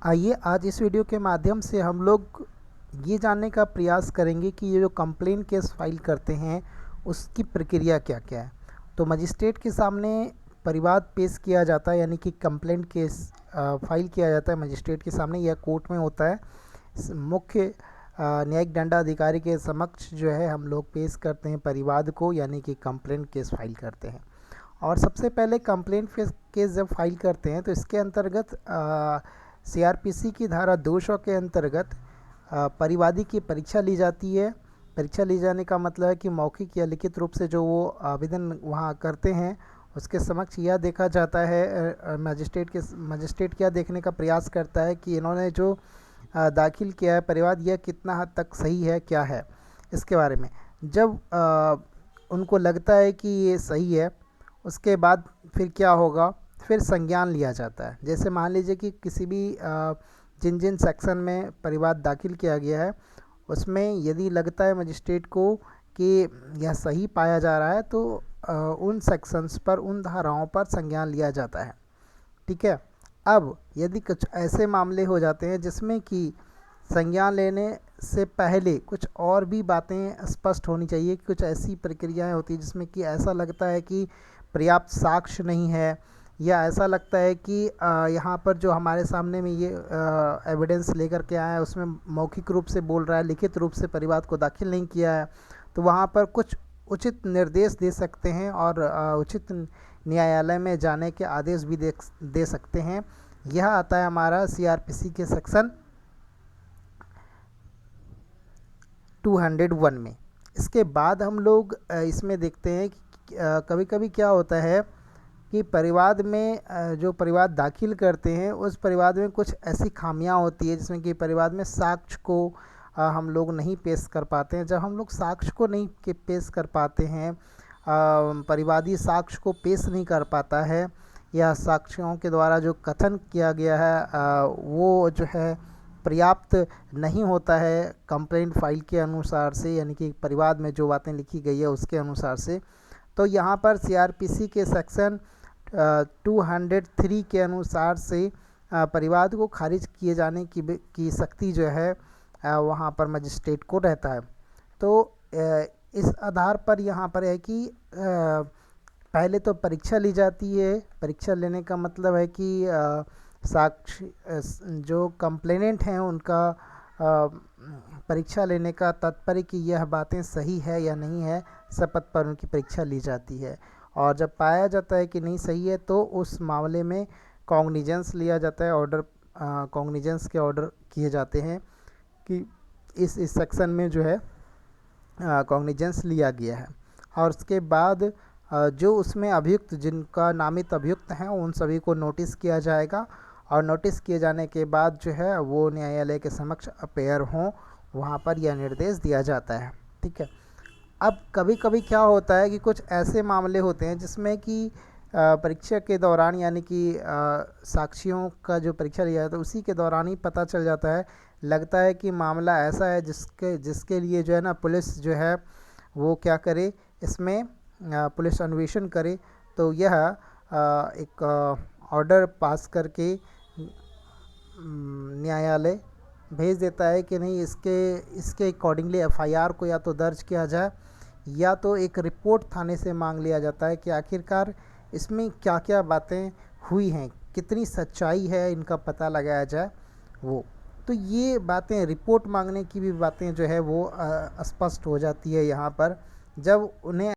आइए आज इस वीडियो के माध्यम से हम लोग ये जानने का प्रयास करेंगे कि ये जो कंप्लेंट केस फाइल करते हैं उसकी प्रक्रिया क्या क्या है। तो मजिस्ट्रेट के सामने परिवाद पेश किया जाता है, यानी कि कंप्लेंट केस फाइल किया जाता है मजिस्ट्रेट के सामने या कोर्ट में होता है। मुख्य न्यायिक दंडाधिकारी के समक्ष जो है हम लोग पेश करते हैं परिवाद को, यानी कि कंप्लेंट केस फाइल करते हैं। और सबसे पहले कंप्लेंट केस जब फाइल करते हैं तो इसके अंतर्गत सीआरपीसी की धारा 200 के अंतर्गत परिवादी की परीक्षा ली जाती है। परीक्षा ली जाने का मतलब है कि मौखिक या लिखित रूप से जो वो आवेदन वहाँ करते हैं उसके समक्ष यह देखा जाता है, मजिस्ट्रेट क्या देखने का प्रयास करता है कि इन्होंने जो दाखिल किया है परिवाद यह कितना हद तक सही है, क्या है इसके बारे में। जब उनको लगता है कि ये सही है, उसके बाद फिर क्या होगा, फिर संज्ञान लिया जाता है। जैसे मान लीजिए कि किसी भी जिन जिन सेक्शन में परिवाद दाखिल किया गया है उसमें यदि लगता है मजिस्ट्रेट को कि यह सही पाया जा रहा है तो उन सेक्शंस पर, उन धाराओं पर संज्ञान लिया जाता है। ठीक है। अब यदि कुछ ऐसे मामले हो जाते हैं जिसमें कि संज्ञान लेने से पहले कुछ और भी बातें स्पष्ट होनी चाहिए, कुछ ऐसी प्रक्रियाएं होती हैं जिसमें कि ऐसा लगता है कि पर्याप्त साक्ष्य नहीं है, या ऐसा लगता है कि यहाँ पर जो हमारे सामने में ये एविडेंस लेकर के आया है उसमें मौखिक रूप से बोल रहा है, लिखित रूप से परिवाद को दाखिल नहीं किया है, तो वहाँ पर कुछ उचित निर्देश दे सकते हैं और उचित न्यायालय में जाने के आदेश भी दे सकते हैं। यह आता है हमारा सीआरपीसी के सेक्शन 201 में। इसके बाद हम लोग इसमें देखते हैं कि कभी कभी क्या होता है कि परिवाद में जो परिवाद दाखिल करते हैं उस परिवाद में कुछ ऐसी खामियां होती है जिसमें कि परिवाद में साक्ष्य को हम लोग नहीं पेश कर पाते हैं। जब हम लोग साक्ष्य को नहीं पेश कर पाते हैं, परिवादी साक्ष्य को पेश नहीं कर पाता है, या साक्ष्यों के द्वारा जो कथन किया गया है वो जो है पर्याप्त नहीं होता है कंप्लेंट फाइल के अनुसार से, यानी कि परिवाद में जो बातें लिखी गई है उसके अनुसार से, तो यहाँ पर सीआरपीसी के सेक्शन 203 के अनुसार से परिवाद को खारिज किए जाने की शक्ति जो है वहाँ पर मजिस्ट्रेट को रहता है। तो इस आधार पर यहाँ पर है कि पहले तो परीक्षा ली जाती है। परीक्षा लेने का मतलब है कि साक्ष्य जो कंप्लेनेंट हैं उनका परीक्षा लेने का तात्पर्य कि यह बातें सही है या नहीं है, शपथ पर उनकी परीक्षा ली जाती है। और जब पाया जाता है कि नहीं सही है तो उस मामले में कॉग्निजेंस लिया जाता है, ऑर्डर कॉग्निजेंस के ऑर्डर किए जाते हैं कि इस सेक्शन में जो है कॉग्निजेंस लिया गया है। और उसके बाद जो उसमें अभियुक्त, जिनका नामित अभियुक्त हैं, उन सभी को नोटिस किया जाएगा और नोटिस किए जाने के बाद जो है वो न्यायालय के समक्ष अपेयर हों, वहाँ पर यह निर्देश दिया जाता है। ठीक है। अब कभी कभी क्या होता है कि कुछ ऐसे मामले होते हैं जिसमें कि परीक्षा के दौरान, यानी कि साक्षियों का जो परीक्षा लिया जाता है उसी के दौरान ही पता चल जाता है, लगता है कि मामला ऐसा है जिसके लिए जो है ना पुलिस जो है वो क्या करे, इसमें पुलिस अन्वेषण करे। तो यह एक ऑर्डर पास करके न्यायालय भेज देता है कि नहीं, इसके अकॉर्डिंगली एफआईआर को या तो दर्ज किया जाए या तो एक रिपोर्ट थाने से मांग लिया जाता है कि आखिरकार इसमें क्या क्या बातें हुई हैं, कितनी सच्चाई है, इनका पता लगाया जाए वो। तो ये बातें, रिपोर्ट मांगने की भी बातें जो है वो स्पष्ट हो जाती है यहाँ पर, जब उन्हें